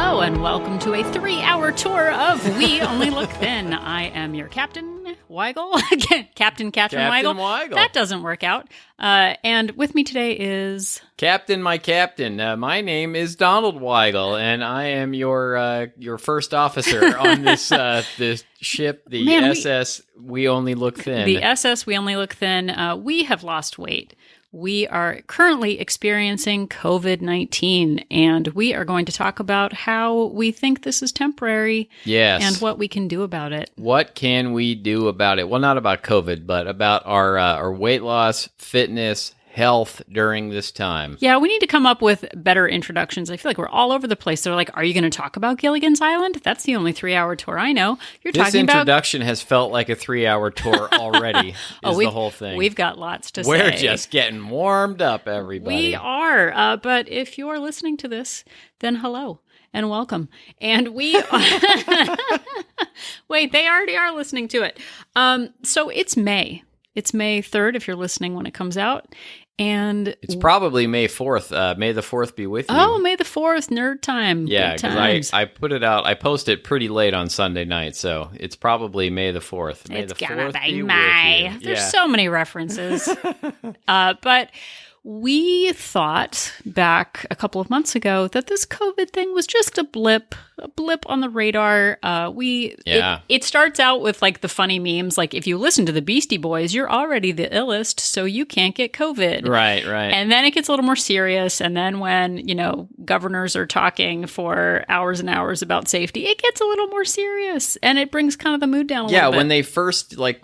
Hello and welcome to a 3-hour tour of We Only Look Thin. I am your Captain Weigel. Captain Weigel. That doesn't work out. And with me today is... Captain. My name is Donald Weigel, and I am your first officer on this this ship, the SS We Only Look Thin. The SS We Only Look Thin. We have lost weight. We are currently experiencing COVID-19, and we are going to talk about how we think this is temporary. Yes. And what we can do about it. What can we do about it? Well, not about COVID, but about our weight loss, fitness, health during this time. Yeah, we need to come up with better introductions. I feel like we're all over the place. They're like, are you going to talk about Gilligan's Island? That's the only 3-hour tour I know. This introduction has felt like a 3-hour tour already, the whole thing. We've got lots to say. We're just getting warmed up, everybody. We are. But if you are listening to this, then hello and welcome. And we... Wait, they already are listening to it. So it's May. It's May 3rd if you're listening when it comes out. And it's probably May 4th. May the 4th be with you. Oh, May the 4th, nerd time. Yeah, because I put it out. I posted it pretty late on Sunday night, so it's probably May the 4th. May it's the gonna 4th be May. There's so many references. But we thought back a couple of months ago that this COVID thing was just a blip on the radar. It starts out with like the funny memes, like if you listen to the Beastie Boys, you're already the illest, so you can't get COVID. Right. And then it gets a little more serious. And then when, governors are talking for hours and hours about safety, it gets a little more serious and it brings kind of the mood down a little bit. Yeah,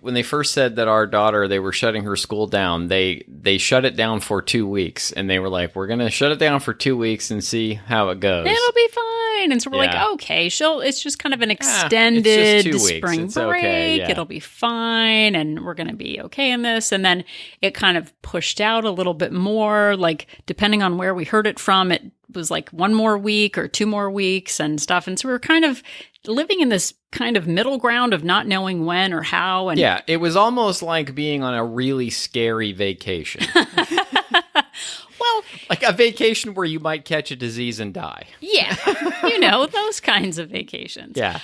when they first said that our daughter, they were shutting her school down, they shut it down for 2 weeks, and they were like, we're going to shut it down for 2 weeks and see how it goes. It'll be fine. And so we're like, okay, it's just kind of an extended spring break. Okay, It'll be fine, and we're going to be okay in this. And then it kind of pushed out a little bit more, like depending on where we heard it from, it was like 1 more week or 2 more weeks and stuff. And so we were kind of living in this kind of middle ground of not knowing when or how. And yeah, it was almost like being on a really scary vacation. Well, like a vacation where you might catch a disease and die. Yeah, those kinds of vacations. Yeah.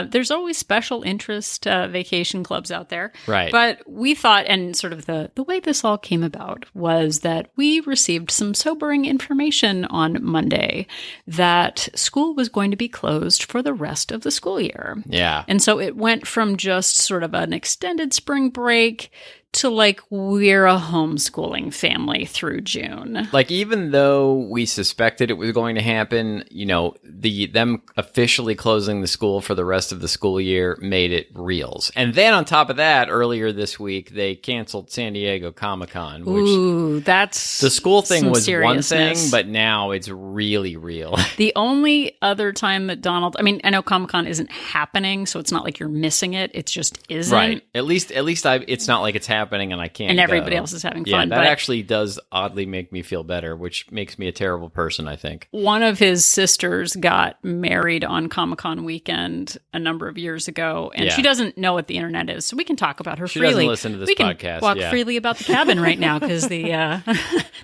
There's always special interest vacation clubs out there. Right. But we thought, and sort of the way this all came about was that we received some sobering information on Monday that school was going to be closed for the rest of the school year. Yeah. And so it went from just sort of an extended spring break to like we're a homeschooling family through June. Like even though we suspected it was going to happen, them officially closing the school for the rest of the school year made it reals. And then on top of that, earlier this week they canceled San Diego Comic-Con, which that's the school thing was one thing, seriousness. but now it's really real. The only other time that I know Comic-Con isn't happening, so it's not like you're missing it. It just isn't. Right. At least it's not like it's happening and I can't and everybody go. else is having fun. Yeah, that actually does oddly make me feel better, which makes me a terrible person, I think. One of his sisters got married on Comic-Con weekend a number of years ago, and she doesn't know what the internet is, so we can talk about her freely. She doesn't listen to this podcast. We can walk freely about the cabin right now because the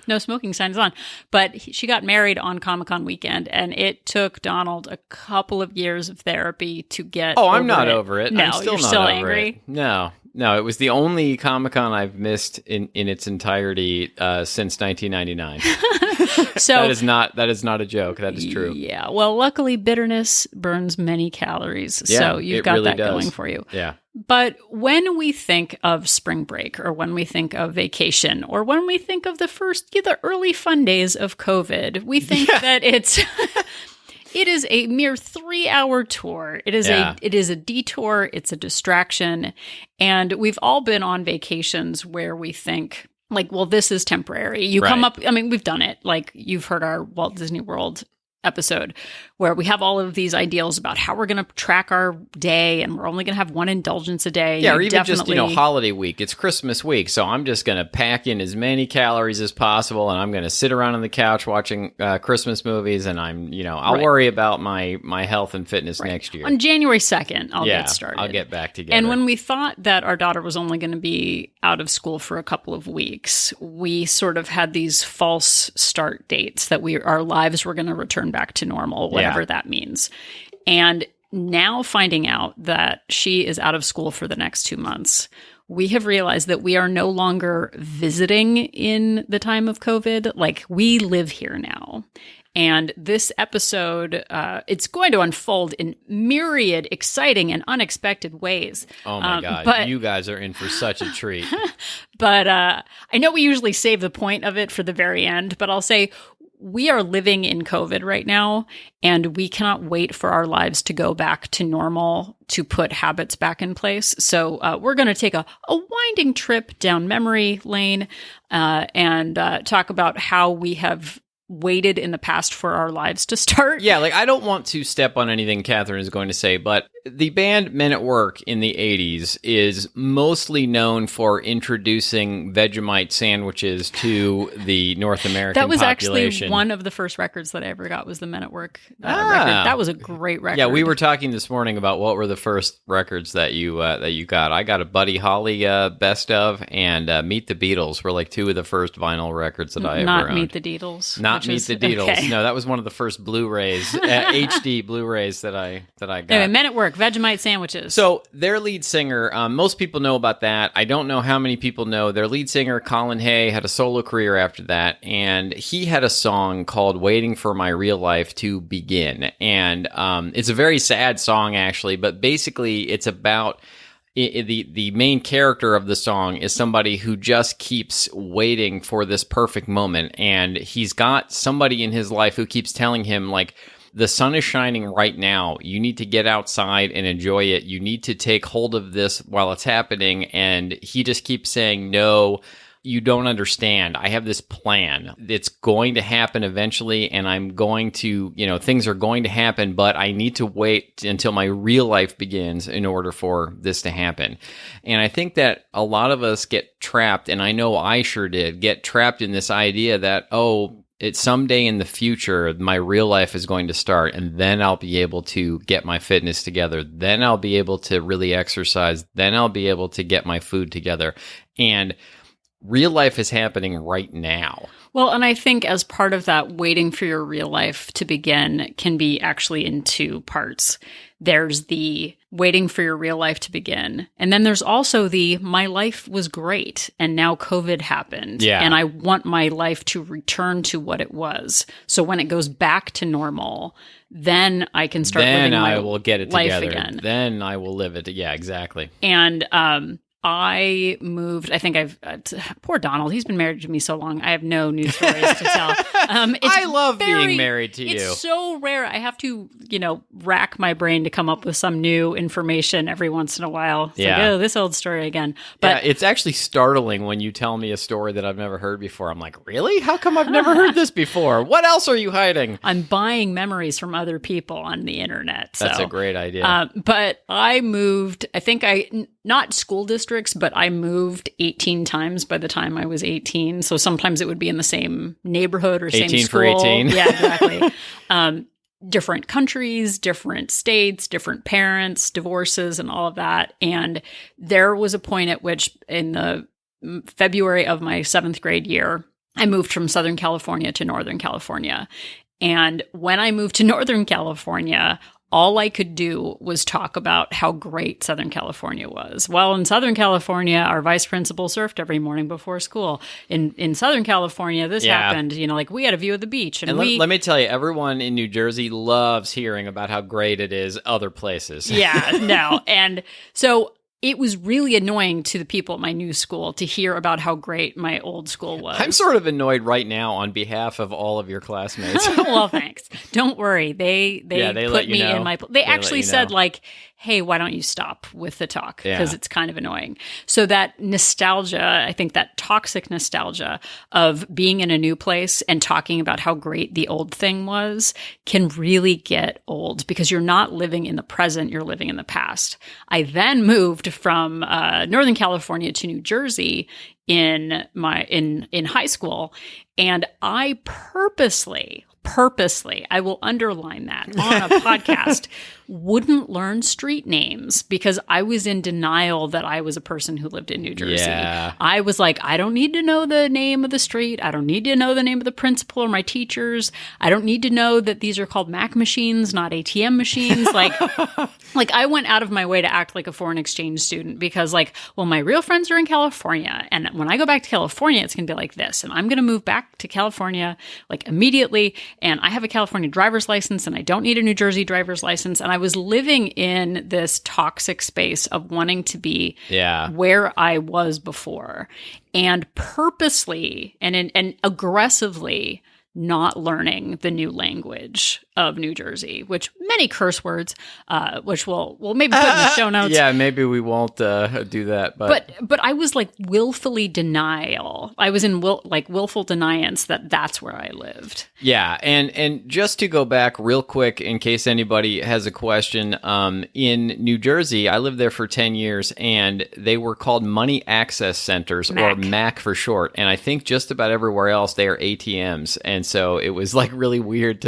no smoking sign is on. But she got married on Comic-Con weekend, and it took Donald a couple of years of therapy to get over I'm not it. over it. No, I'm still you're not still over angry? It. No, it was the only Comic-Con I've missed in its entirety since 1999. So that is not a joke. That is true. Yeah. Well, luckily, bitterness burns many calories. Yeah, so you've got really that does. going for you. Yeah. But when we think of spring break or when we think of vacation or when we think of the early fun days of COVID, we think that it is a mere 3-hour tour. It is a detour. It's a distraction. And we've all been on vacations where we think like, well, this is temporary. You come up, we've done it. Like you've heard our Walt Disney World episode where we have all of these ideals about how we're going to track our day and we're only going to have one indulgence a day. Yeah, or even just, holiday week. It's Christmas week, so I'm just going to pack in as many calories as possible and I'm going to sit around on the couch watching Christmas movies and I'll worry about my health and fitness next year. On January 2nd, I'll get started. I'll get back together. And when we thought that our daughter was only going to be out of school for a couple of weeks, we sort of had these false start dates that our lives were going to return back to normal, whatever that means. And now finding out that she is out of school for the next 2 months, we have realized that we are no longer visiting in the time of COVID. Like, we live here now. And this episode, it's going to unfold in myriad exciting and unexpected ways. Oh my God, you guys are in for such a treat. But I know we usually save the point of it for the very end, but I'll say we are living in COVID right now, and we cannot wait for our lives to go back to normal, to put habits back in place. So we're going to take a winding trip down memory lane and talk about how we have waited in the past for our lives to start. Yeah, like, I don't want to step on anything Catherine is going to say, but the band Men at Work in the 80s is mostly known for introducing Vegemite sandwiches to the North American That was population. Actually one of the first records that I ever got was the Men at Work record. That was a great record. Yeah, we were talking this morning about what were the first records that you got. I got a Buddy Holly best of, and Meet the Beatles were like two of the first vinyl records that I ever owned. Not Meet the Deedles. Not Meet the Deedles. Okay. No, that was one of the first Blu-rays, HD Blu-rays that I got. Anyway, Men at Work, Vegemite sandwiches. So their lead singer, most people know about that. I don't know how many people know. Their lead singer, Colin Hay, had a solo career after that, and he had a song called Waiting for My Real Life to Begin. And it's a very sad song, actually, but basically it's about... The main character of the song is somebody who just keeps waiting for this perfect moment, and he's got somebody in his life who keeps telling him, like, the sun is shining right now. You need to get outside and enjoy it. You need to take hold of this while it's happening. And he just keeps saying, no, you don't understand. I have this plan. It's going to happen eventually, and I'm going to, things are going to happen, but I need to wait until my real life begins in order for this to happen. And I think that a lot of us get trapped, and I know I sure did, get trapped in this idea that, it's someday in the future, my real life is going to start, and then I'll be able to get my fitness together. Then I'll be able to really exercise. Then I'll be able to get my food together. And real life is happening right now. Well, and I think as part of that, waiting for your real life to begin can be actually in two parts. There's the waiting for your real life to begin. And then there's also the my life was great and now COVID happened. Yeah. And I want my life to return to what it was. So when it goes back to normal, then I can start living my life again. Then I will get it together. Then I will live it. Yeah, exactly. And I moved, I think poor Donald, he's been married to me so long, I have no news stories to tell. I love being married to you. It's so rare. I have to, rack my brain to come up with some new information every once in a while. It's like, oh, this old story again. But yeah, it's actually startling when you tell me a story that I've never heard before. I'm like, really? How come I've never heard this before? What else are you hiding? I'm buying memories from other people on the internet. That's a great idea. But I moved, not school districts, but I moved 18 times by the time I was 18. So sometimes it would be in the same neighborhood or same 18 school. 18. Yeah, exactly. Different countries, different states, different parents, divorces, and all of that. And there was a point at which in the February of my 7th grade year, I moved from Southern California to Northern California. And when I moved to Northern California, all I could do was talk about how great Southern California was. Well, in Southern California, our vice principal surfed every morning before school. In Southern California, this happened. We had a view of the beach. And let me tell you, everyone in New Jersey loves hearing about how great it is other places. Yeah, no. And so it was really annoying to the people at my new school to hear about how great my old school was. I'm sort of annoyed right now on behalf of all of your classmates. Well, thanks. Don't worry. They put me in my... They actually said, hey, why don't you stop with the talk? Because it's kind of annoying. So that nostalgia, I think that toxic nostalgia of being in a new place and talking about how great the old thing was can really get old because you're not living in the present, you're living in the past. I then moved from Northern California to New Jersey in high school, and I purposely, I will underline that on a podcast, wouldn't learn street names because I was in denial that I was a person who lived in New Jersey. Yeah. I was like, I don't need to know the name of the street. I don't need to know the name of the principal or my teachers. I don't need to know that these are called Mac machines, not ATM machines. Like I went out of my way to act like a foreign exchange student because my real friends are in California. And when I go back to California, it's going to be like this. And I'm going to move back to California immediately. And I have a California driver's license and I don't need a New Jersey driver's license. And I was living in this toxic space of wanting to be where I was before and purposely and aggressively not learning the new language of New Jersey, which many curse words, which we'll maybe put in the show notes. Yeah, maybe we won't do that. But I was willfully denial. I was in willful deniance that that's where I lived. Yeah, and just to go back real quick, in case anybody has a question, in New Jersey, I lived there for 10 years, and they were called Money Access Centers, or MAC for short. And I think just about everywhere else, they are ATMs. And so it was really weird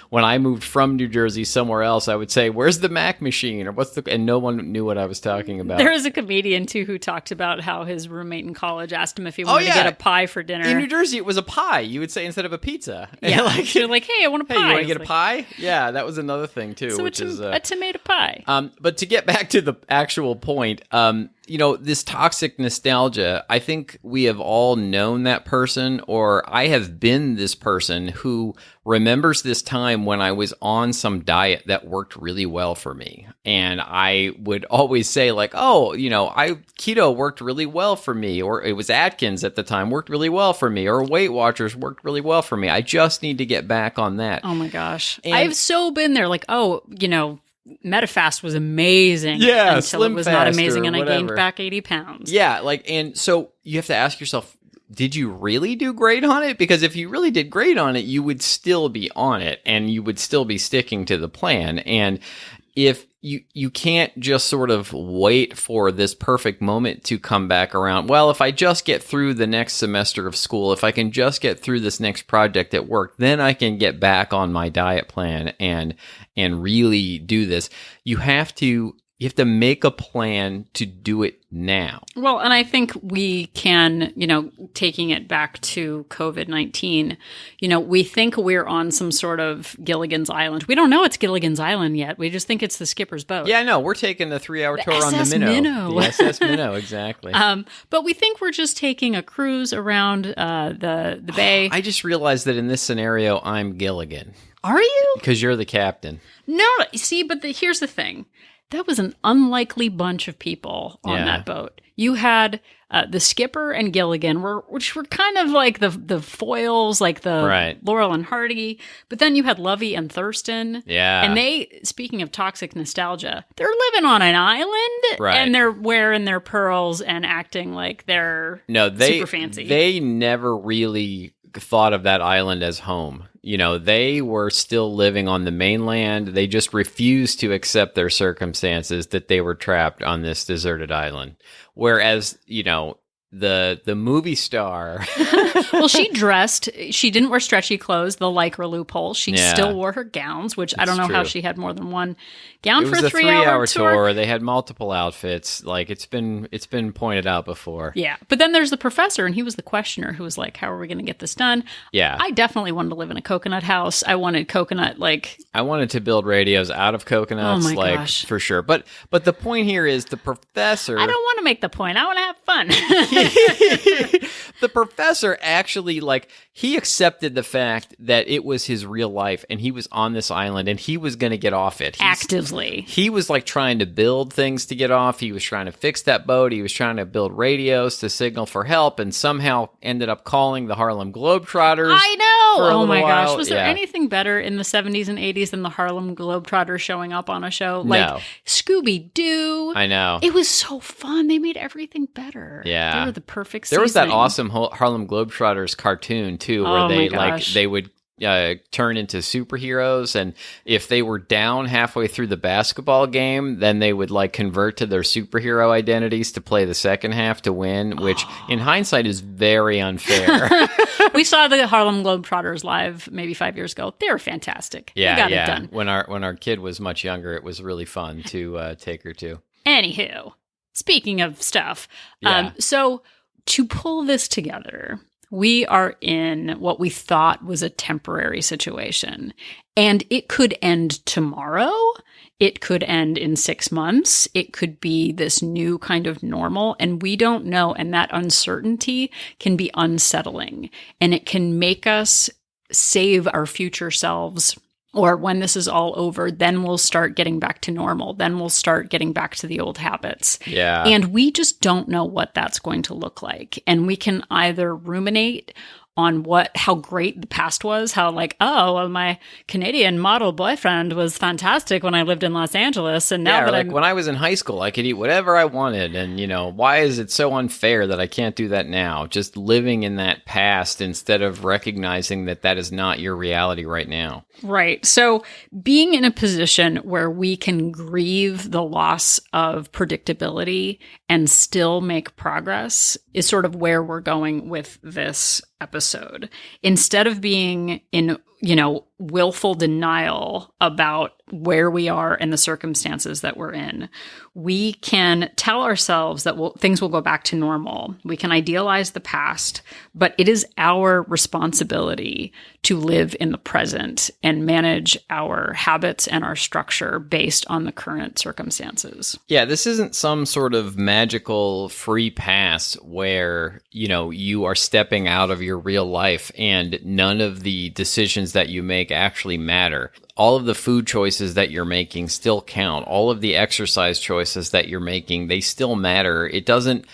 when I moved from New Jersey somewhere else, I would say, where's the Mac machine? Or and no one knew what I was talking about. There was a comedian too who talked about how his roommate in college asked him if he wanted to get a pie for dinner. In New Jersey, it was a pie, you would say, instead of a pizza. Yeah, you're like, hey, I want a pie. Hey, you want to get a pie? Yeah, that was another thing too. So which is a tomato pie. But to get back to the actual point, this toxic nostalgia, I think we have all known that person, or I have been this person who remembers this time when I was on some diet that worked really well for me. And I would always say keto worked really well for me, or it was Atkins at the time worked really well for me, or Weight Watchers worked really well for me. I just need to get back on that. Oh my gosh. I've so been there Metafast was amazing until it was not amazing and I gained back 80 pounds. Yeah, and so you have to ask yourself, did you really do great on it? Because if you really did great on it, you would still be on it and you would still be sticking to the plan. And if you can't just sort of wait for this perfect moment to come back around. Well, if I just get through the next semester of school, if I can just get through this next project at work, then I can get back on my diet plan and really do this. You have to make a plan to do it now. Well, and I think we can, taking it back to COVID-19, we think we're on some sort of Gilligan's Island. We don't know it's Gilligan's Island yet. We just think it's the skipper's boat. Yeah, no, we're taking a 3-hour tour on the Minnow. The SS Minnow, exactly. But we think we're just taking a cruise around the bay. I just realized that in this scenario, I'm Gilligan. Are you? Because you're the captain. No, see, but here's the thing. That was an unlikely bunch of people on that boat. You had the skipper and Gilligan, which were kind of like the foils, like the Laurel and Hardy. But then you had Lovey and Thurston. Yeah. And they, speaking of toxic nostalgia, they're living on an island. Right. And they're wearing their pearls and acting like they're super fancy. They never really thought of that island as home. They were still living on the mainland. They just refused to accept their circumstances that they were trapped on this deserted island. Whereas, the movie star. Well, she didn't wear stretchy clothes, the Lycra loophole. She still wore her gowns, which I don't know how she had more than one gown for a 3-hour tour. They had multiple outfits. It's been pointed out before. Yeah. But then there's the professor, and he was the questioner who was like, how are we going to get this done? Yeah. I definitely wanted to live in a coconut house. I wanted coconut, I wanted to build radios out of coconuts, oh my gosh. For sure. But the point here is the professor. I don't want to make the point. I want to have fun. The professor actually, he accepted the fact that it was his real life and he was on this island and he was going to get off it. Actively. He was trying to build things to get off. He was trying to fix that boat. He was trying to build radios to signal for help and somehow ended up calling the Harlem Globetrotters. I know. Oh my gosh. Was there anything better in the 70s and 80s than the Harlem Globetrotters showing up on a show? No. Scooby-Doo. I know. It was so fun. They made everything better. Yeah. They were the perfect There was that seasoning. awesome Harlem Globetrotters cartoon too, where they would turn into superheroes, and if they were down halfway through the basketball game, then they would like convert to their superhero identities to play the second half to win, which in hindsight is very unfair. We saw the Harlem Globetrotters live maybe 5 years ago. They were fantastic. Yeah, they got it done. When our kid was much younger, it was really fun to take her to. Anywho, speaking of stuff, so to pull this together, we are in what we thought was a temporary situation, and it could end tomorrow. It could end in 6 months. It could be this new kind of normal, and we don't know. And that uncertainty can be unsettling, and it can make us save our future selves. Or when this is all over, then we'll start getting back to normal. Then we'll start getting back to the old habits. Yeah. And we just don't know what that's going to look like. And we can either ruminate on how great the past was, how like, oh, well, my Canadian model boyfriend was fantastic when I lived in Los Angeles. And now that when I was in high school, I could eat whatever I wanted. And, why is it so unfair that I can't do that now? Just living in that past instead of recognizing that that is not your reality right now. Right. So being in a position where we can grieve the loss of predictability and still make progress is sort of where we're going with this episode. Instead of being in, willful denial about where we are and the circumstances that we're in, we can tell ourselves that things will go back to normal. We can idealize the past, but it is our responsibility to live in the present and manage our habits and our structure based on the current circumstances. Yeah, this isn't some sort of magical free pass where, you are stepping out of your real life and none of the decisions that you make actually matter. All of the food choices that you're making still count. All of the exercise choices that you're making, they still matter. It doesn't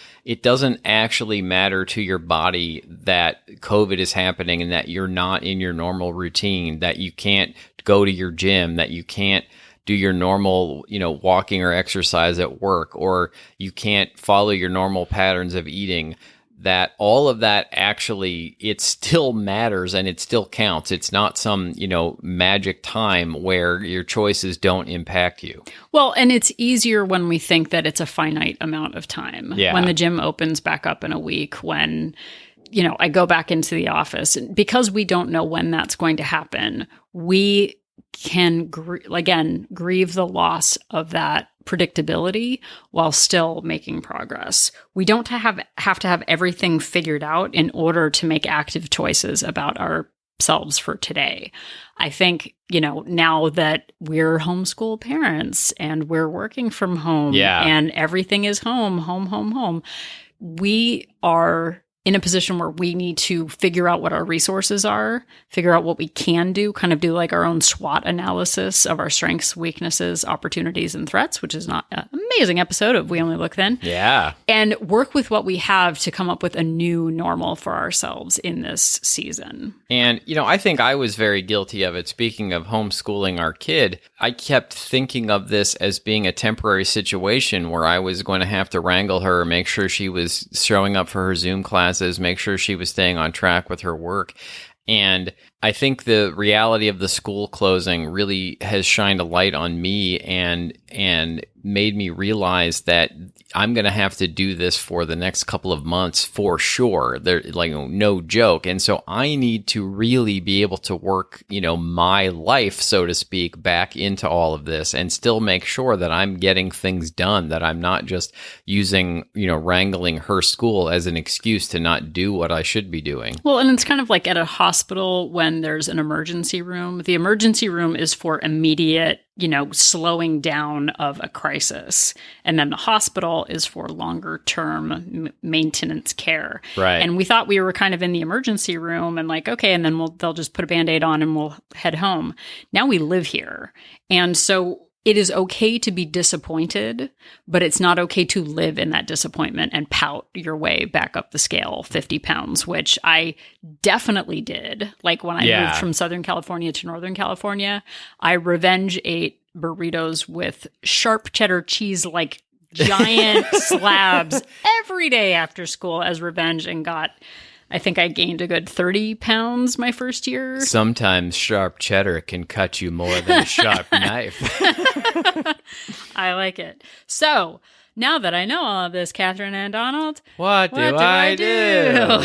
actually matter to your body that COVID is happening and that you're not in your normal routine, that you can't go to your gym, that you can't do your normal, walking or exercise at work, or you can't follow your normal patterns of eating. That all of that actually, it still matters and it still counts. It's not some, magic time where your choices don't impact you. Well, and it's easier when we think that it's a finite amount of time. Yeah. When the gym opens back up in a week, when, I go back into the office. Because we don't know when that's going to happen, we can, grieve the loss of that predictability while still making progress. We don't have to have everything figured out in order to make active choices about ourselves for today. I think, now that we're homeschool parents and we're working from home and everything is home, we are in a position where we need to figure out what our resources are, figure out what we can do, kind of do like our own SWOT analysis of our strengths, weaknesses, opportunities, and threats, which is not an amazing episode of We Only Look Thin. Yeah. And work with what we have to come up with a new normal for ourselves in this season. And, I think I was very guilty of it. Speaking of homeschooling our kid, I kept thinking of this as being a temporary situation where I was going to have to wrangle her, make sure she was showing up for her Zoom classes, make sure she was staying on track with her work. And I think the reality of the school closing really has shined a light on me and made me realize that I'm going to have to do this for the next couple of months for sure. They're like, no joke. And so I need to really be able to work, my life, so to speak, back into all of this and still make sure that I'm getting things done, that I'm not just using, wrangling her school as an excuse to not do what I should be doing. Well, and it's kind of like at a hospital when there's an emergency room. The emergency room is for immediate, slowing down of a crisis. And then the hospital is for longer term maintenance care. Right. And we thought we were kind of in the emergency room and like, okay, and then they'll just put a Band-Aid on and we'll head home. Now we live here. And so it is okay to be disappointed, but it's not okay to live in that disappointment and pout your way back up the scale 50 pounds, which I definitely did. Like when I moved from Southern California to Northern California, I revenge ate burritos with sharp cheddar cheese, like giant slabs every day after school as revenge, and got I think I gained a good 30 pounds my first year. Sometimes sharp cheddar can cut you more than a sharp knife. I like it. So now that I know all of this, Catherine and Donald, what do I do?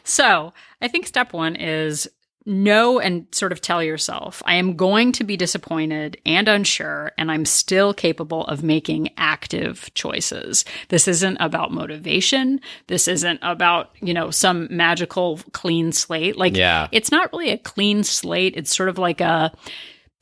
So I think step one is know and sort of tell yourself, I am going to be disappointed and unsure, and I'm still capable of making active choices. This isn't about motivation. This isn't about, some magical clean slate. It's not really a clean slate. It's sort of like a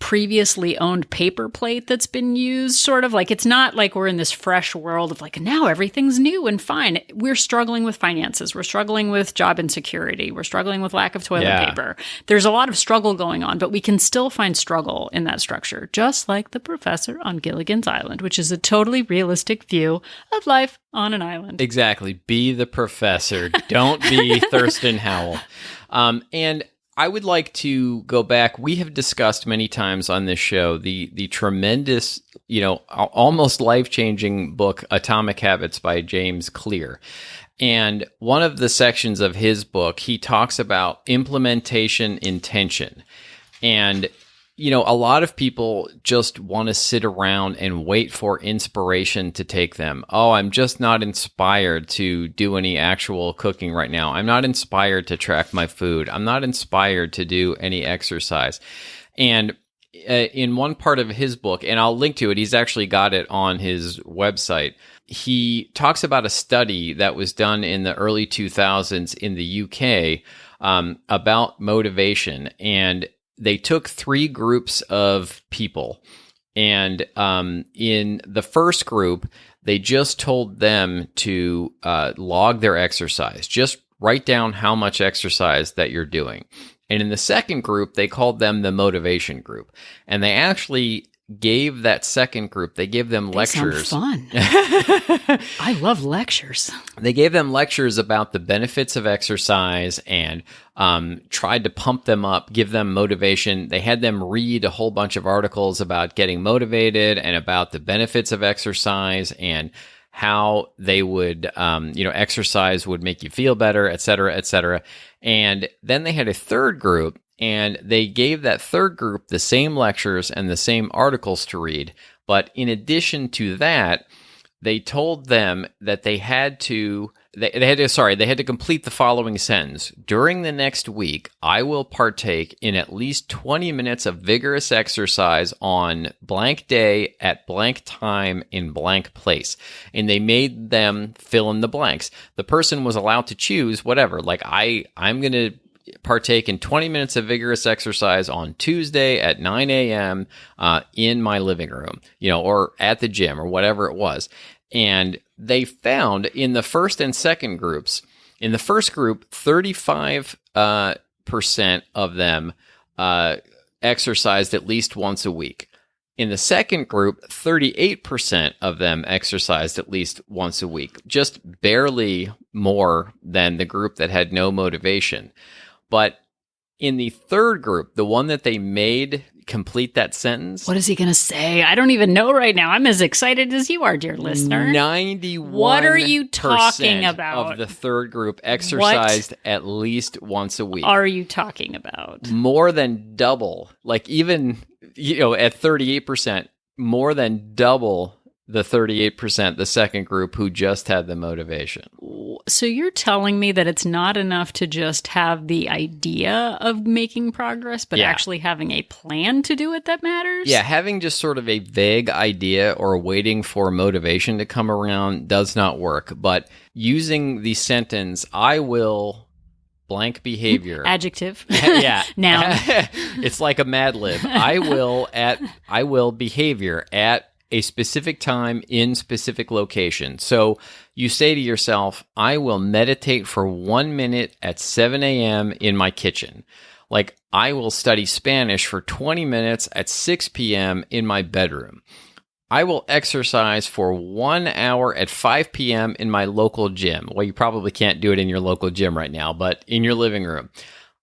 previously owned paper plate that's been used, sort of like it's not like we're in this fresh world of like now everything's new and fine. We're struggling with finances. We're struggling with job insecurity. We're struggling with lack of toilet paper. There's a lot of struggle going on, but we can still find struggle in that structure, just like the professor on Gilligan's Island, which is a totally realistic view of life on an island. Exactly. Be the professor. Don't be Thurston Howell. And I would like to go back. We have discussed many times on this show the tremendous, almost life-changing book, Atomic Habits by James Clear. And one of the sections of his book, he talks about implementation intention. And a lot of people just want to sit around and wait for inspiration to take them. Oh, I'm just not inspired to do any actual cooking right now. I'm not inspired to track my food. I'm not inspired to do any exercise. And in one part of his book, and I'll link to it, he's actually got it on his website. He talks about a study that was done in the early 2000s in the UK about motivation. And they took 3 groups of people, and in the first group, they just told them to log their exercise. Just write down how much exercise that you're doing. And in the second group, they called them the motivation group. And they actually gave that second group, they gave them lectures. Sound fun. I love lectures. They gave them lectures about the benefits of exercise and tried to pump them up, give them motivation. They had them read a whole bunch of articles about getting motivated and about the benefits of exercise and how they would, exercise would make you feel better, et cetera, et cetera. And then they had a third group, and they gave that third group the same lectures and the same articles to read. But in addition to that, they told them that they had to complete the following sentence. During the next week, I will partake in at least 20 minutes of vigorous exercise on blank day at blank time in blank place. And they made them fill in the blanks. The person was allowed to choose whatever. Like, I'm going to partake in 20 minutes of vigorous exercise on Tuesday at 9 a.m. In my living room, or at the gym or whatever it was. And they found in the first and second groups, in the first group, 35% of them exercised at least once a week. In the second group, 38% of them exercised at least once a week, just barely more than the group that had no motivation. But in the third group, the one that they made complete that sentence. What is he going to say? I don't even know right now. I'm as excited as you are, dear listener. 91%. What are you talking about? Of the third group exercised at least once a week. Are you talking about? More than double. Like even, at 38%, more than double the 38%, the second group who just had the motivation. So you're telling me that it's not enough to just have the idea of making progress, but actually having a plan to do it that matters? Yeah, having just sort of a vague idea or waiting for motivation to come around does not work. But using the sentence, I will blank behavior. Adjective. Yeah. Noun. It's like a Mad Lib. I will behavior at a specific time in specific location. So you say to yourself, I will meditate for 1 minute at 7 a.m. in my kitchen. Like, I will study Spanish for 20 minutes at 6 p.m. in my bedroom. I will exercise for 1 hour at 5 p.m. in my local gym. Well, you probably can't do it in your local gym right now, but in your living room.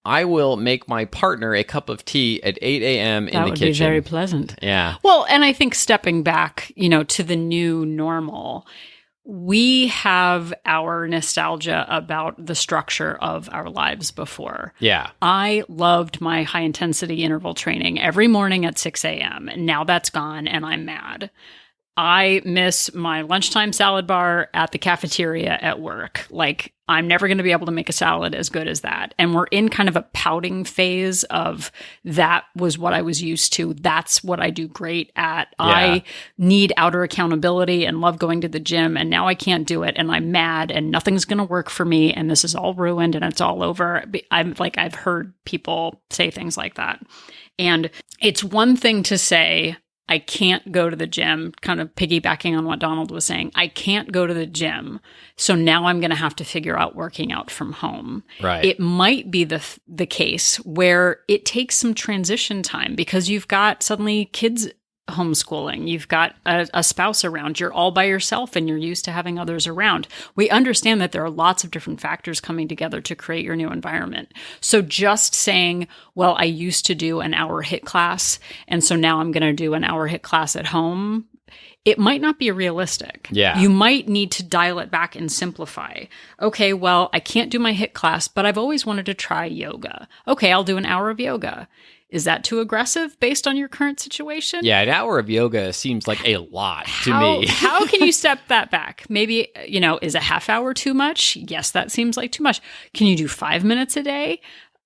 I will make my partner a cup of tea at 8 a.m. in the kitchen. That would be very pleasant. Yeah. Well, and I think stepping back, to the new normal, we have our nostalgia about the structure of our lives before. Yeah. I loved my high intensity interval training every morning at 6 a.m. And now that's gone and I'm mad. I miss my lunchtime salad bar at the cafeteria at work. Like, I'm never going to be able to make a salad as good as that. And we're in kind of a pouting phase of that was what I was used to. That's what I do great at. Yeah. I need outer accountability and love going to the gym. And now I can't do it. And I'm mad and nothing's going to work for me. And this is all ruined and it's all over. I've heard people say things like that. And it's one thing to say, I can't go to the gym, kind of piggybacking on what Donald was saying. I can't go to the gym. So now I'm going to have to figure out working out from home. Right. It might be the case where it takes some transition time because you've got suddenly kids homeschooling. You've got a spouse around. You're all by yourself and you're used to having others around. We understand that there are lots of different factors coming together to create your new environment. So just saying, well, I used to do an hour HIIT class, and so now I'm going to do an hour HIIT class at home, it might not be realistic. Yeah. You might need to dial it back and simplify. Okay, well, I can't do my HIIT class, but I've always wanted to try yoga. Okay, I'll do an hour of yoga. Is that too aggressive based on your current situation? Yeah, an hour of yoga seems like a lot to me. How can you step that back? Maybe, is a half hour too much? Yes, that seems like too much. Can you do 5 minutes a day?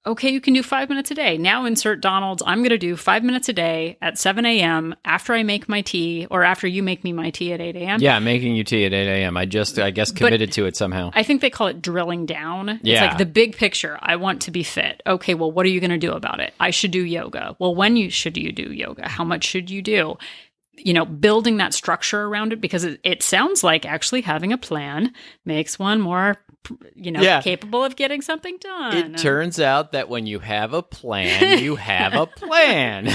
Okay, you can do 5 minutes a day. Now insert Donald's. I'm going to do 5 minutes a day at 7 a.m. after I make my tea, or after you make me my tea at 8 a.m. Yeah, making you tea at 8 a.m. I guess committed to it somehow. I think they call it drilling down. Yeah. It's like the big picture. I want to be fit. Okay, well, what are you going to do about it? I should do yoga. Well, when should you do yoga? How much should you do? Building that structure around it, because it sounds like actually having a plan makes one more capable of getting something done. It turns out that when you have a plan, you have a plan.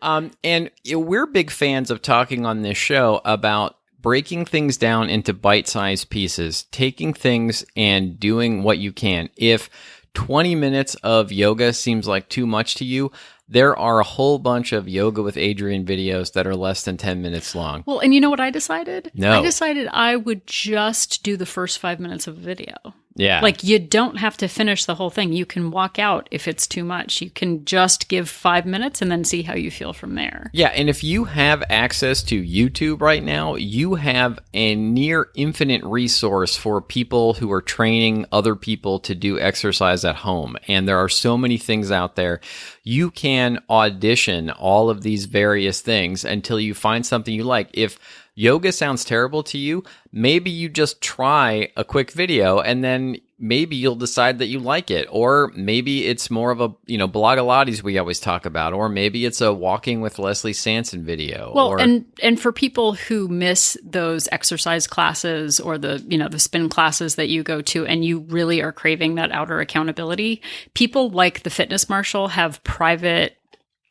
And we're big fans of talking on this show about breaking things down into bite-sized pieces, taking things and doing what you can. If 20 minutes of yoga seems like too much to you, there are a whole bunch of Yoga with Adriene videos that are less than 10 minutes long. Well, and you know what I decided? No. I decided I would just do the first 5 minutes of a video. Yeah. Like, you don't have to finish the whole thing. You can walk out if it's too much. You can just give 5 minutes and then see how you feel from there. Yeah, and if you have access to YouTube right now, you have a near infinite resource for people who are training other people to do exercise at home. And there are so many things out there. You can audition all of these various things until you find something you like. If yoga sounds terrible to you, maybe you just try a quick video and then maybe you'll decide that you like it. Or maybe it's more of a, Blogilates we always talk about, or maybe it's a Walking with Leslie Sanson video. Well, and for people who miss those exercise classes or the spin classes that you go to, and you really are craving that outer accountability, people like the Fitness Marshal have private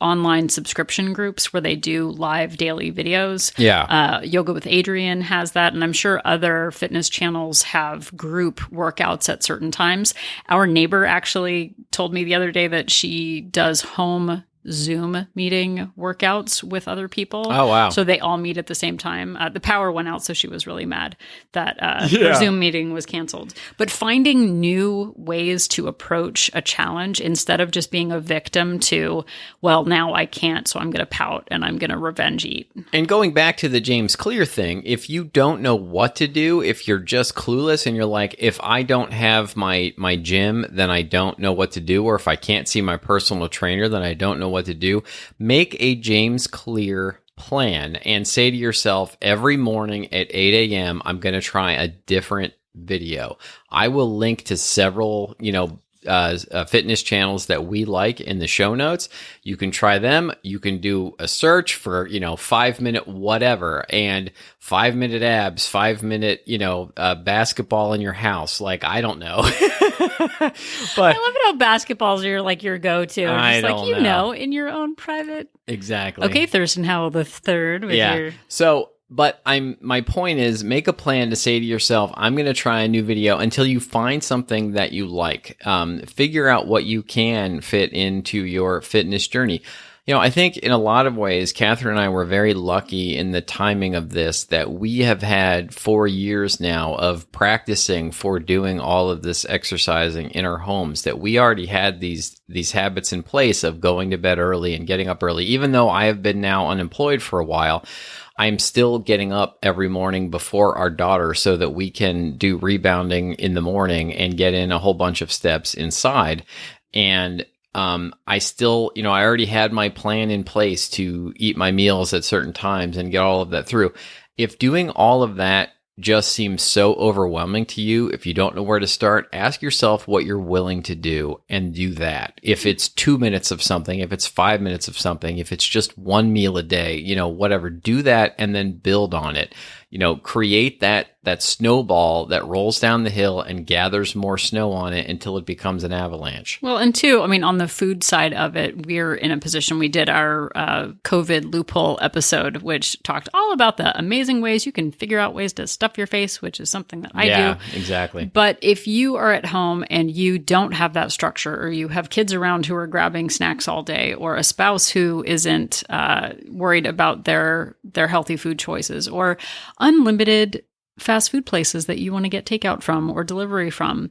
online subscription groups where they do live daily videos. Yeah. Yoga with Adriene has that. And I'm sure other fitness channels have group workouts at certain times. Our neighbor actually told me the other day that she does home Zoom meeting workouts with other people. Oh, wow. So they all meet at the same time. The power went out, so she was really mad that her Zoom meeting was canceled. But finding new ways to approach a challenge instead of just being a victim to, well, now I can't, so I'm going to pout and I'm going to revenge eat. And going back to the James Clear thing, if you don't know what to do, if you're just clueless and you're like, if I don't have my gym, then I don't know what to do, or if I can't see my personal trainer, then I don't know what to do, make a James Clear plan and say to yourself, every morning at 8 a.m., I'm going to try a different video. I will link to several, fitness channels that we like in the show notes. You can try them. You can do a search for, 5 minute whatever, and 5 minute abs, 5 minute, basketball in your house. Like, I don't know. But I love it how basketballs are like your go-to. I just don't like, know. in your own private. Exactly. Okay, Thurston Howell the third. With your... So, but my point is, make a plan to say to yourself, I'm going to try a new video until you find something that you like. Figure out what you can fit into your fitness journey. I think in a lot of ways, Catherine and I were very lucky in the timing of this, that we have had 4 years now of practicing for doing all of this exercising in our homes, that we already had these habits in place of going to bed early and getting up early. Even though I have been now unemployed for a while, I'm still getting up every morning before our daughter so that we can do rebounding in the morning and get in a whole bunch of steps inside. And I still, I already had my plan in place to eat my meals at certain times and get all of that through. If doing all of that just seems so overwhelming to you, if you don't know where to start, ask yourself what you're willing to do and do that. If it's 2 minutes of something, if it's 5 minutes of something, if it's just one meal a day, whatever, do that and then build on it. Create that snowball that rolls down the hill and gathers more snow on it until it becomes an avalanche. Well, and two, on the food side of it, we're in a position, we did our COVID loophole episode, which talked all about the amazing ways you can figure out ways to stuff your face, which is something that I do. Yeah, exactly. But if you are at home and you don't have that structure, or you have kids around who are grabbing snacks all day, or a spouse who isn't worried about their healthy food choices, or unlimited fast food places that you want to get takeout from or delivery from,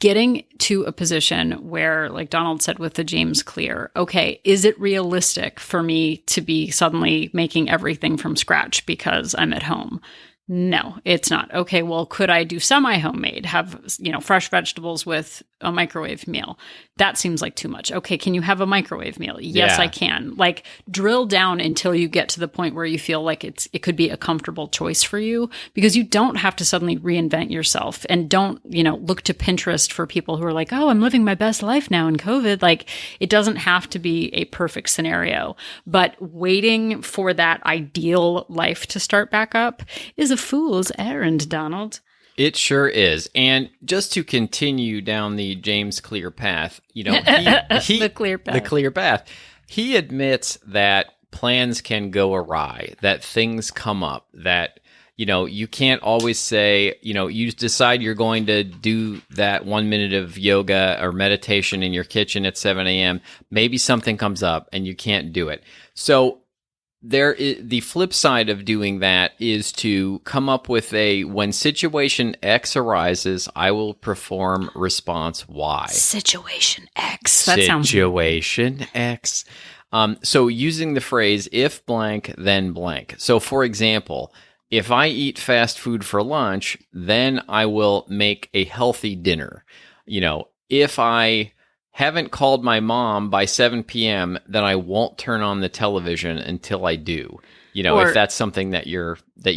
getting to a position where, like Donald said with the James Clear, okay, is it realistic for me to be suddenly making everything from scratch because I'm at home? No, it's not. Okay, well, could I do semi-homemade, have, fresh vegetables with a microwave meal? That seems like too much. Okay, can you have a microwave meal? Yes, Yeah. I can. Like, drill down until you get to the point where you feel like it could be a comfortable choice for you, because you don't have to suddenly reinvent yourself, and don't, look to Pinterest for people who are like, oh, I'm living my best life now in COVID. Like, it doesn't have to be a perfect scenario, but waiting for that ideal life to start back up is a fool's errand, Donald. It sure is. And just to continue down the James Clear path, The clear path. The clear path. He admits that plans can go awry, that things come up, that, you can't always say, you decide you're going to do that 1 minute of yoga or meditation in your kitchen at 7 a.m. Maybe something comes up and you can't do it. So the flip side of doing that is to come up with when situation X arises, I will perform response Y. Situation X. That sounds... Situation X. So using the phrase, if blank, then blank. So for example, if I eat fast food for lunch, then I will make a healthy dinner. If I haven't called my mom by 7 p.m., then I won't turn on the television until I do. Or, if that's something that you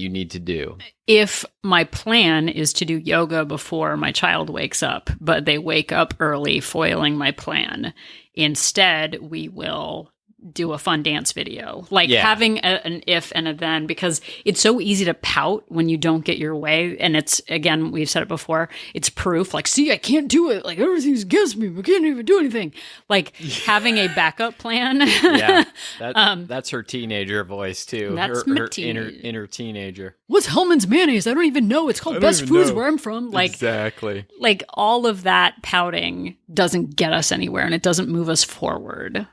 need to do. If my plan is to do yoga before my child wakes up, but they wake up early, foiling my plan, instead we will do a fun dance video. Having an if and a then, because it's so easy to pout when you don't get your way. And it's, again, we've said it before, it's proof. See, I can't do it. Everything's against me. I can't even do anything. Having a backup plan. Yeah, that's her teenager voice too. That's her inner teenager. What's Hellman's mayonnaise? I don't even know. It's called Best Foods where I'm from. Exactly. All of that pouting doesn't get us anywhere, and it doesn't move us forward.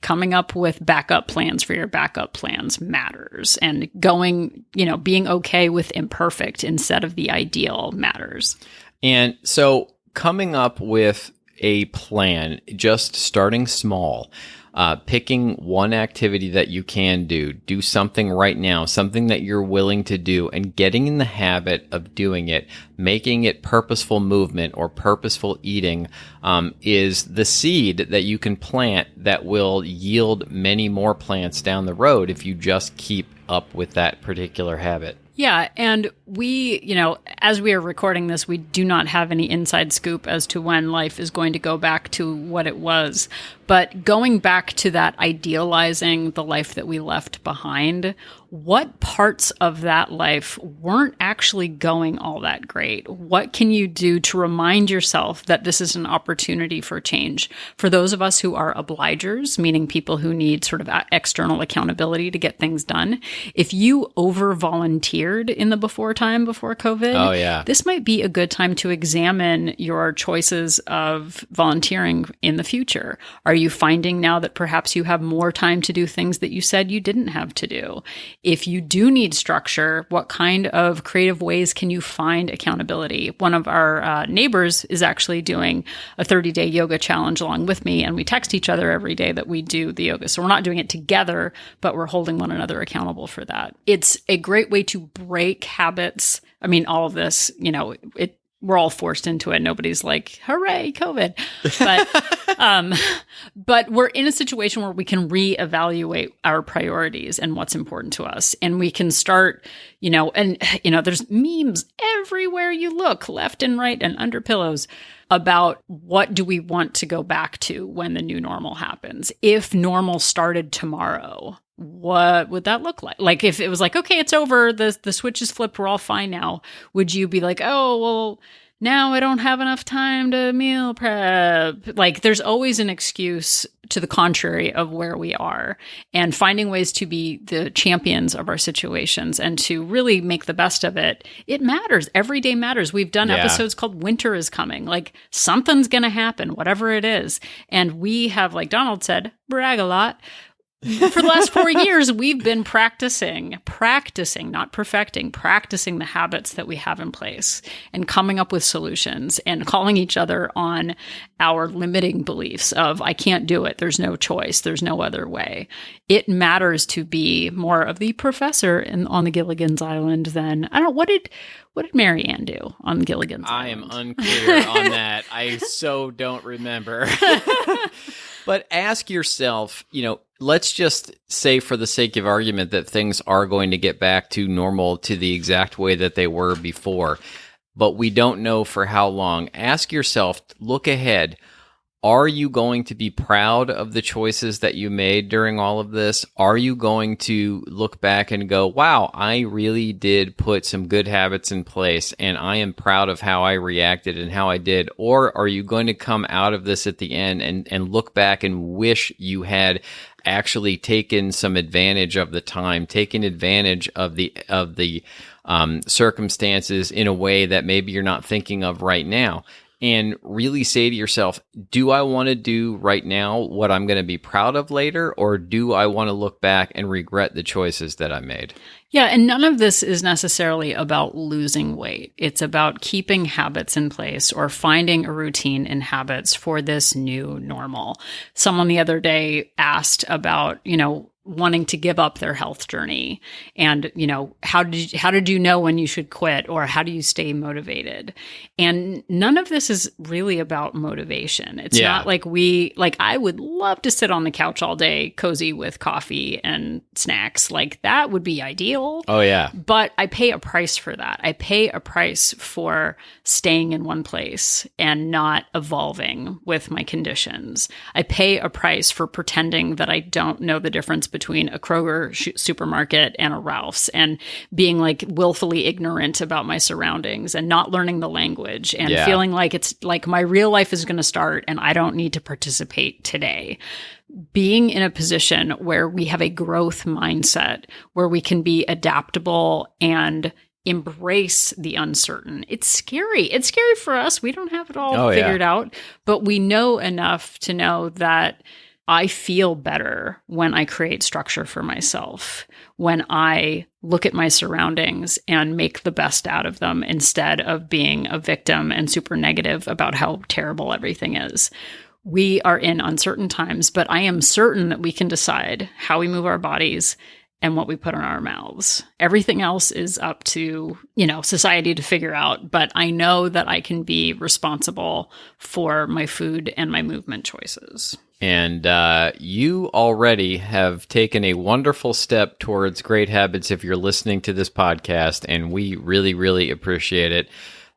Coming up with backup plans for your backup plans matters, and being okay with imperfect instead of the ideal matters. And so coming up with a plan, just starting small, picking one activity that you can do something right now, something that you're willing to do, and getting in the habit of doing it, making it purposeful movement or purposeful eating, is the seed that you can plant that will yield many more plants down the road if you just keep up with that particular habit. Yeah. And we, as we are recording this, we do not have any inside scoop as to when life is going to go back to what it was. But going back to that idealizing the life that we left behind, what parts of that life weren't actually going all that great? What can you do to remind yourself that this is an opportunity for change? For those of us who are obligers, meaning people who need sort of external accountability to get things done, if you over-volunteered in the before COVID, this might be a good time to examine your choices of volunteering in the future. Are you finding now that perhaps you have more time to do things that you said you didn't have to do? If you do need structure, what kind of creative ways can you find accountability? One of our neighbors is actually doing a 30-day yoga challenge along with me, and we text each other every day that we do the yoga. So we're not doing it together, but we're holding one another accountable for that. It's a great way to break habits. I mean, all of this, we're all forced into it. Nobody's like, hooray, COVID. But we're in a situation where we can reevaluate our priorities and what's important to us. And we can start, there's memes everywhere you look, left and right and under pillows, about what do we want to go back to when the new normal happens. If normal started tomorrow, what would that look like? Like if it was like, okay, it's over, the switch is flipped, we're all fine now. Would you be like, oh, well, now I don't have enough time to meal prep? Like there's always an excuse to the contrary of where we are, and finding ways to be the champions of our situations and to really make the best of it. It matters. Every day matters. We've done episodes called Winter is Coming. Like something's going to happen, whatever it is. And we have, like Donald said, brag a lot. For the last 4 years, we've been practicing, not perfecting, practicing the habits that we have in place and coming up with solutions and calling each other on our limiting beliefs of, I can't do it. There's no choice. There's no other way. It matters to be more of the professor on the Gilligan's Island than, what did Mary Ann do on Gilligan's Island? I am unclear on that. I so don't remember. But ask yourself, let's just say for the sake of argument that things are going to get back to normal to the exact way that they were before, but we don't know for how long. Ask yourself, look ahead. Are you going to be proud of the choices that you made during all of this? Are you going to look back and go, wow, I really did put some good habits in place and I am proud of how I reacted and how I did? Or are you going to come out of this at the end and look back and wish you had actually taken some advantage of the time, taken advantage of the circumstances in a way that maybe you're not thinking of right now? And really say to yourself, do I want to do right now what I'm going to be proud of later? Or do I want to look back and regret the choices that I made? Yeah, and none of this is necessarily about losing weight. It's about keeping habits in place or finding a routine in habits for this new normal. Someone the other day asked about, wanting to give up their health journey. And, how did you know when you should quit, or how do you stay motivated? And none of this is really about motivation. It's not like I would love to sit on the couch all day, cozy with coffee and snacks. Like that would be ideal. Oh yeah. But I pay a price for that. I pay a price for staying in one place and not evolving with my conditions. I pay a price for pretending that I don't know the difference between a Kroger supermarket and a Ralph's, and being like willfully ignorant about my surroundings and not learning the language and feeling like it's like my real life is going to start and I don't need to participate today. Being in a position where we have a growth mindset, where we can be adaptable and embrace the uncertain. It's scary. It's scary for us. We don't have it all figured out, but we know enough to know that I feel better when I create structure for myself, when I look at my surroundings and make the best out of them instead of being a victim and super negative about how terrible everything is. We are in uncertain times, but I am certain that we can decide how we move our bodies and what we put in our mouths. Everything else is up to, society to figure out, but I know that I can be responsible for my food and my movement choices. And you already have taken a wonderful step towards great habits if you're listening to this podcast, and we really, really appreciate it.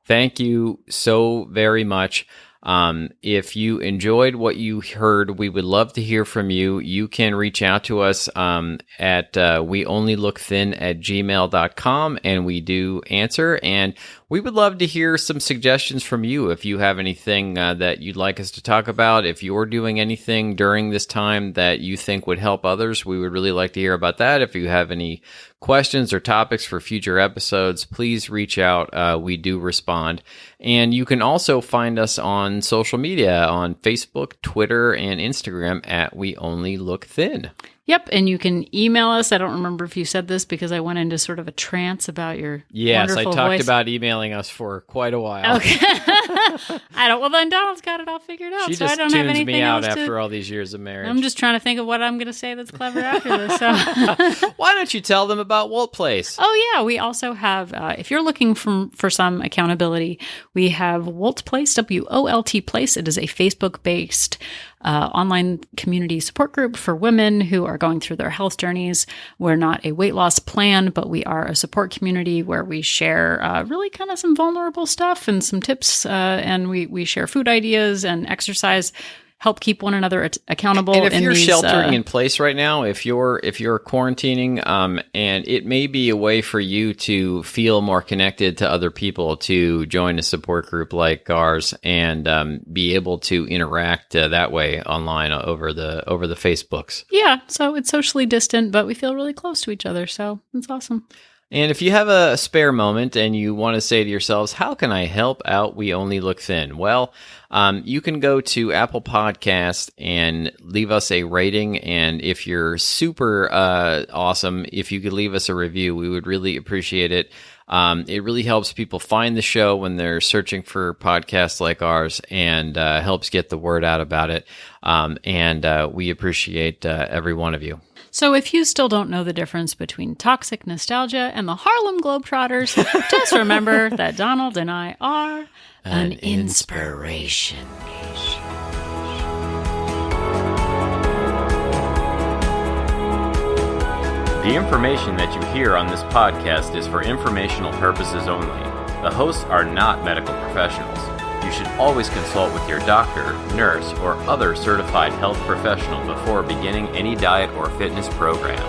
Thank you so very much. If you enjoyed what you heard, we would love to hear from you. You can reach out to us at weonlylookthin@gmail.com, and we do answer. And We would love to hear some suggestions from you if you have anything that you'd like us to talk about. If you're doing anything during this time that you think would help others, we would really like to hear about that. If you have any questions or topics for future episodes, please reach out. We do respond. And you can also find us on social media on Facebook, Twitter, and Instagram at We Only Look Thin. Yep, and you can email us. I don't remember if you said this because I went into sort of a trance about your Yes, I talked voice. About emailing us for quite a while. Okay. Well, then Donald's got it all figured out, She so just I don't have tunes anything me out else after all these years of marriage. I'm just trying to think of what I'm going to say that's clever after this. So. Why don't you tell them about Wolt Place? Oh, yeah. We also have, if you're looking for some accountability, we have Wolt Place, WOLT Place. It is a Facebook-based online community support group for women who are going through their health journeys. We're not a weight loss plan, but we are a support community where we share really kind of some vulnerable stuff and some tips, and we share food ideas and exercise, help keep one another accountable. And if you're sheltering in place right now, if you're quarantining, and it may be a way for you to feel more connected to other people, to join a support group like ours and be able to interact that way online over the Facebooks. Yeah, so it's socially distant, but we feel really close to each other, so it's awesome. And if you have a spare moment and you want to say to yourselves, how can I help out We Only Look Thin? Well, you can go to Apple Podcast and leave us a rating. And if you're super awesome, if you could leave us a review, we would really appreciate it. It really helps people find the show when they're searching for podcasts like ours and helps get the word out about it. And we appreciate every one of you. So if you still don't know the difference between toxic nostalgia and the Harlem Globetrotters, just remember that Donald and I are an inspiration. The information that you hear on this podcast is for informational purposes only. The hosts are not medical professionals. You should always consult with your doctor, nurse, or other certified health professional before beginning any diet or fitness program.